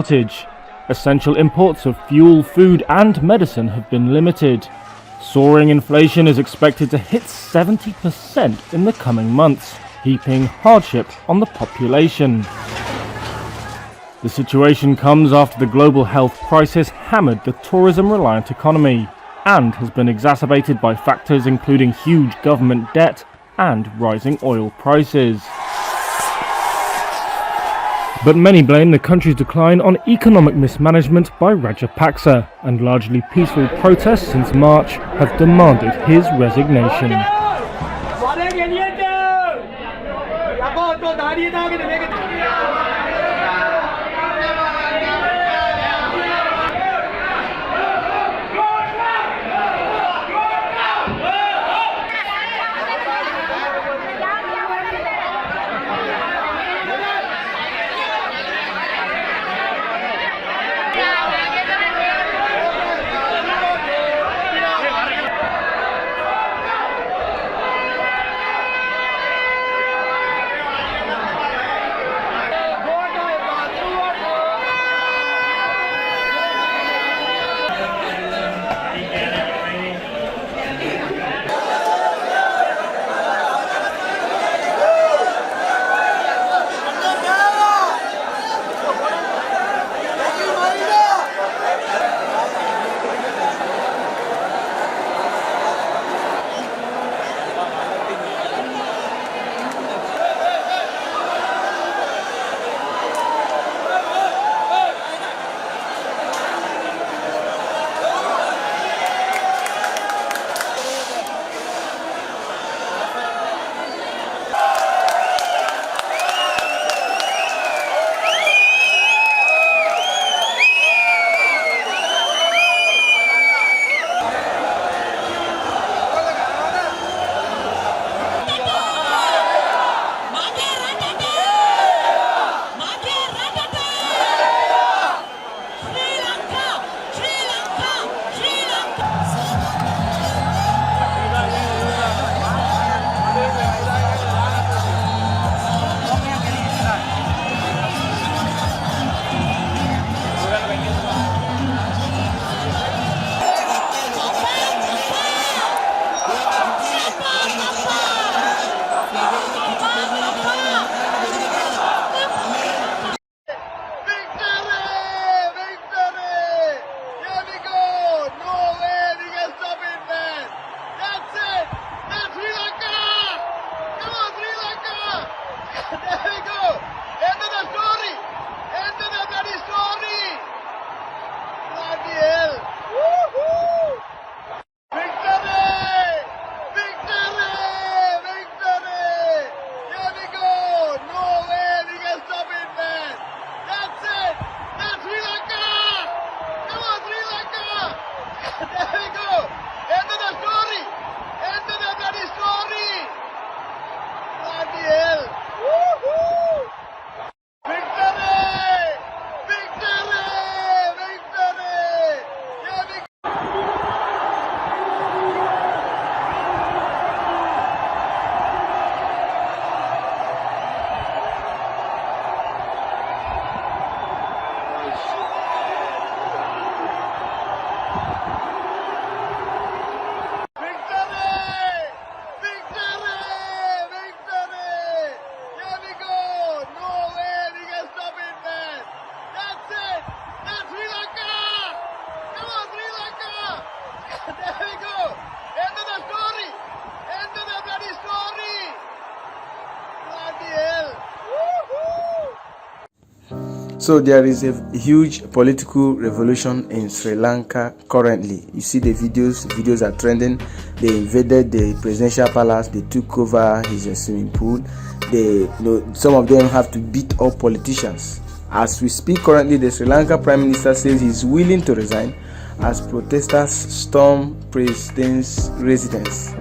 shortage. Essential imports of fuel, food and medicine have been limited. Soaring inflation is expected to hit 70% in the coming months, heaping hardship on the population. The situation comes after the global health crisis hammered the tourism-reliant economy and has been exacerbated by factors including huge government debt and rising oil prices. But many blame the country's decline on economic mismanagement by Rajapaksa, and largely peaceful protests since March have demanded his resignation. So there is a huge political revolution in Sri Lanka currently. You see the videos are trending. They invaded the presidential palace, they took over his swimming pool. Some of them have to beat up politicians. As we speak currently, the Sri Lanka Prime Minister says he's willing to resign as protesters storm president's residence.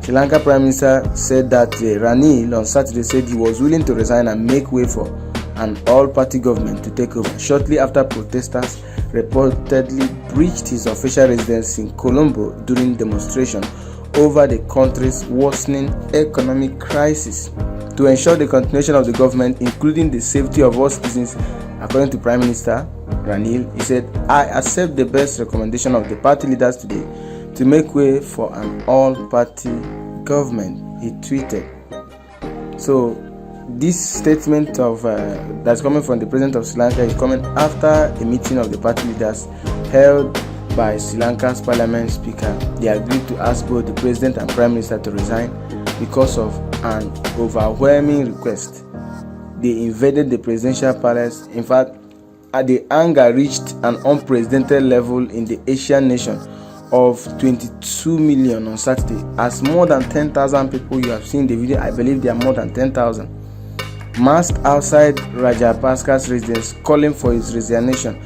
Sri Lanka Prime Minister said that Ranil on Saturday said he was willing to resign and make way for an all-party government to take over shortly after protesters reportedly breached his official residence in Colombo during demonstration over the country's worsening economic crisis. To ensure the continuation of the government, including the safety of all citizens, According to Prime Minister Ranil, he said, "I accept the best recommendation of the party leaders today to make way for an all-party government," he tweeted. So this statement of that's coming from the president of Sri Lanka is coming after a meeting of the party leaders held by Sri Lanka's parliament speaker. They agreed to ask both the president and prime minister to resign because of an overwhelming request. They invaded the presidential palace. In fact, the anger reached an unprecedented level in the Asian nation of 22 million on Saturday, as more than 10,000 people, you have seen the video, I believe there are more than 10,000, massed outside Rajapaksa's residence calling for his resignation.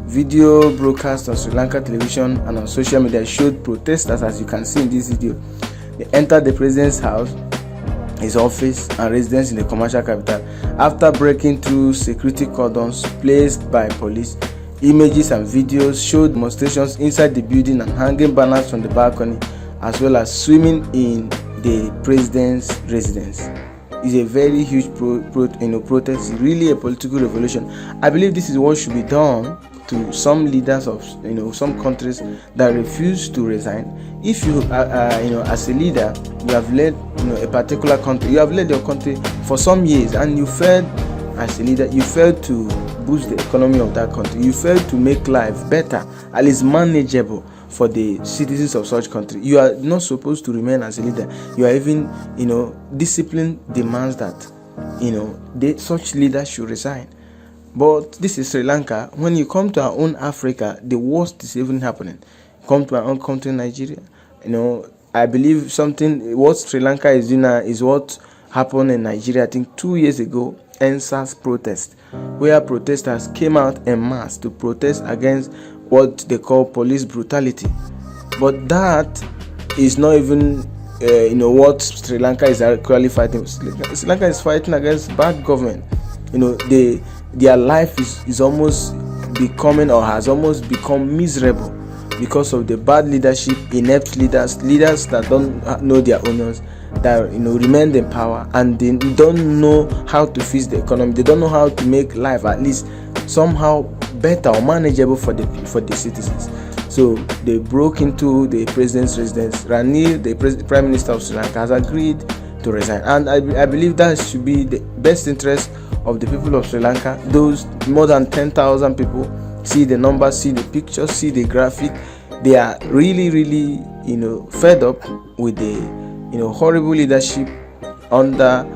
Video broadcast on Sri Lanka television and on social media showed protesters, as you can see in this video. They entered the president's house, his office and residence in the commercial capital. After breaking through security cordons placed by police, images and videos showed demonstrations inside the building and hanging banners from the balcony, as well as swimming in the president's residence. It's a very huge protest, really a political revolution. I believe this is what should be done to some leaders of some countries that refuse to resign. If you as a leader, you have led a particular country, you have led your country for some years, and you failed as a leader, you failed to boost the economy of that country, you failed to make life better, at least manageable for the citizens of such country. You are not supposed to remain as a leader. You are even discipline demands that such leaders should resign. But this is Sri Lanka. When you come to our own Africa, the worst is even happening. Come to our own country, Nigeria. I believe what Sri Lanka is doing now is what happened in Nigeria, I think 2 years ago, NSAS protest, where protesters came out en masse to protest against what they call police brutality. But that is not even what Sri Lanka is actually fighting. Sri Lanka is fighting against bad government. Their life is almost becoming, or has almost become, miserable because of the bad leadership, inept leaders that don't know their owners, that remain in power, and they don't know how to fix the economy. They don't know how to make life at least somehow better or manageable for the citizens. So they broke into the president's residence. Ranil, the prime minister of Sri Lanka, has agreed to resign, and I believe that should be the best interest of the people of Sri Lanka. Those more than 10,000 people, see the numbers, see the pictures, see the graphic. They are really fed up with the horrible leadership under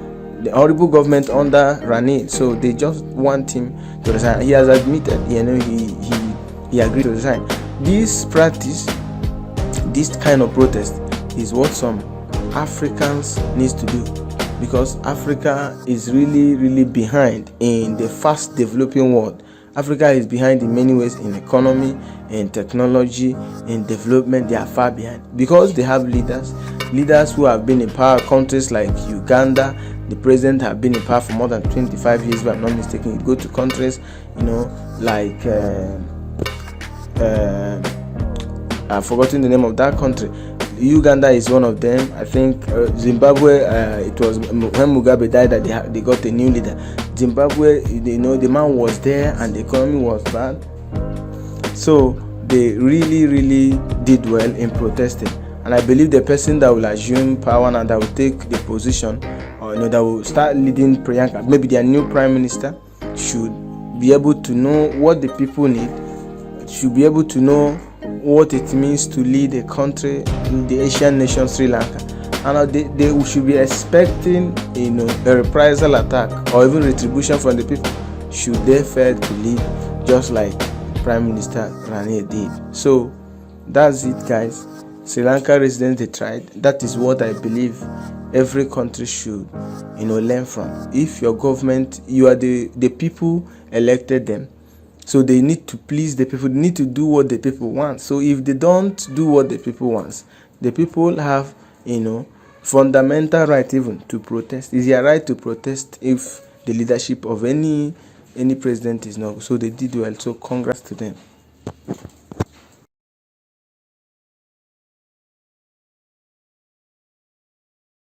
the horrible government under Ranil. So they just want him to resign. He has admitted he agreed to resign. This practice, this kind of protest, is what some Africans needs to do, because Africa is really behind in the fast developing world. Africa is behind in many ways, in economy, in technology, in development. They are far behind because they have leaders who have been in power. Countries like Uganda, the president have been in power for more than 25 years, if I'm not mistaken. You go to countries like I've forgotten the name of that country. Uganda is one of them. I think Zimbabwe, it was when Mugabe died that they got a new leader. Zimbabwe, the man was there and the economy was bad. So they really did well in protesting. And I believe the person that will assume power and that will take the position, or that will start leading Priyanka, maybe their new prime minister, should be able to know what the people need, should be able to know what it means to lead a country in the Asian nation Sri Lanka, and they should be expecting a reprisal attack or even retribution from the people should they fail to lead, just like Prime Minister Ranil did. So that's it, guys. Sri Lanka residents, they tried. That is what I believe every country should learn from. If your government, you are the people elected them, so they need to please the people. They need to do what the people want. So if they don't do what the people want, the people have, fundamental right even to protest. It's their right to protest if the leadership of any president is not. So they did well. So congrats to them.